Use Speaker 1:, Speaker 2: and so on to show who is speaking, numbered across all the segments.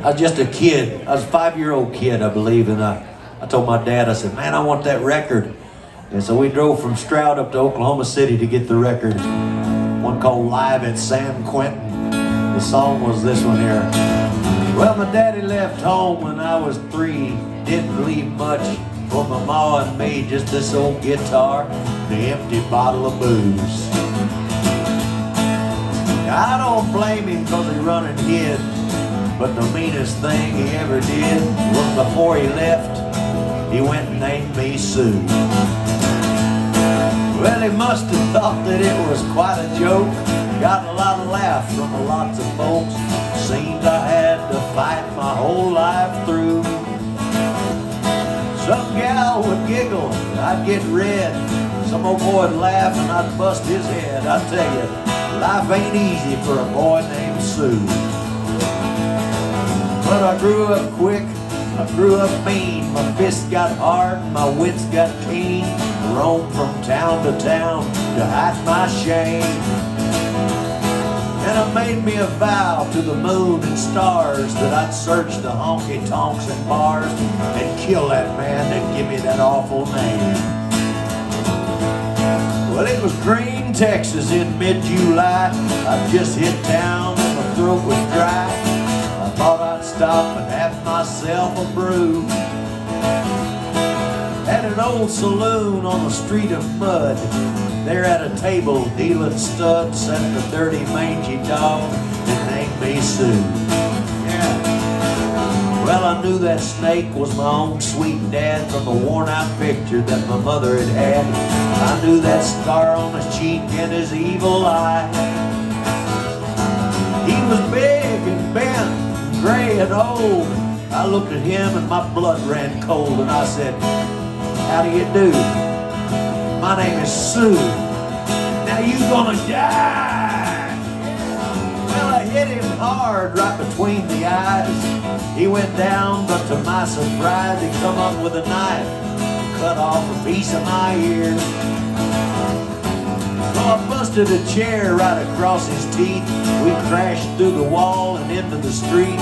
Speaker 1: I was just a kid. I was a 5-year-old kid, I believe, and I told my dad, I said, man, I want that record. And so we drove from Stroud up to Oklahoma City to get the record. One called Live at San Quentin. The song was this one here. Well, my daddy left home when I was 3. Didn't leave much for my ma and me, just this old guitar, the empty bottle of booze. I don't blame him cause he run and hid, but the meanest thing he ever did was before he left, he went and named me Sue. Well, he must have thought that it was quite a joke. Got a lot of laughs from lots of folks. Seems I had to fight my whole life through. Some gal would giggle, I'd get red. Some old boy would laugh and I'd bust his head. I tell you, life ain't easy for a boy named Sue. But I grew up quick, I grew up mean. My fists got hard, my wits got keen. Roamed from town to town to hide my shame. And I made me a vow to the moon and stars that I'd search the honky-tonks and bars and kill that man that give me that awful name. Well, it was Green, Texas in mid-July. I just hit town and my throat was dry. I thought I'd stop and have myself a brew. At an old saloon on the street of mud, there at a table dealing studs sat the dirty mangy dog that named me Sue. Yeah. Well, I knew that snake was my own sweet dad from a worn-out picture that my mother had had. I knew that scar on his cheek and his evil eye. He was big and bent, gray and old. I looked at him and my blood ran cold and I said, how do you do? My name is Sue. Now you gonna die. Well, I hit him hard right between the eyes. He went down, but to my surprise, he come up with a knife and cut off a piece of my ear. So I busted a chair right across his teeth. We crashed through the wall and into the street,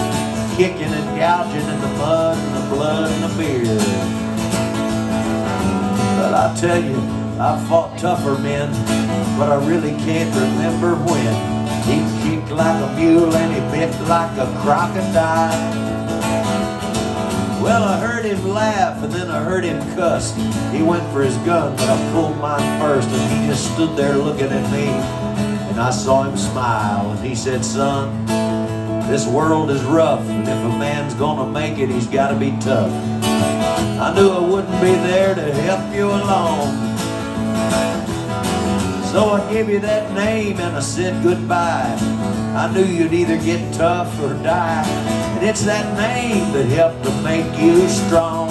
Speaker 1: kicking and gouging in the mud and the blood and the beer. But I tell you, I fought tougher men, but I really can't remember when. He kicked like a mule and he bit like a crocodile. Well, I heard him laugh and then I heard him cuss. He went for his gun, but I pulled mine first, and he just stood there looking at me. And I saw him smile and he said, son, this world is rough, and if a man's gonna make it, he's gotta be tough. I knew I wouldn't be there to help you along, so I gave you that name and I said goodbye. I knew you'd either get tough or die, and it's that name that helped to make you strong.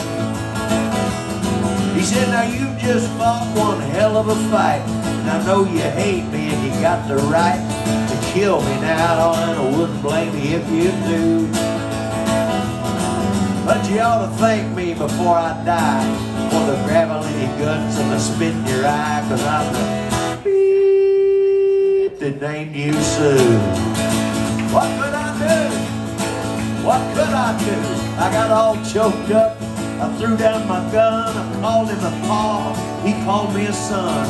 Speaker 1: He said, now you just fought one hell of a fight, and I know you hate me and you got the right to kill me now, and I wouldn't blame you if you do. But you ought to thank me before I die for the gravel in your guts and the spit in your eye, cause I'm the beep that named you Sue. What could I do? What could I do? I got all choked up, I threw down my gun, I called him a pa, he called me a son.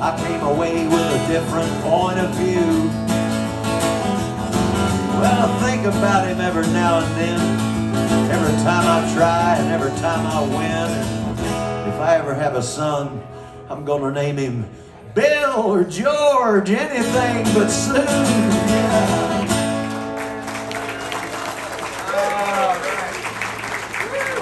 Speaker 1: I came away with a different point of view. Well, I think about him every now and then, every time I try and every time I win. And if I ever have a son, I'm gonna name him Bill or George, anything but Sue. Yeah.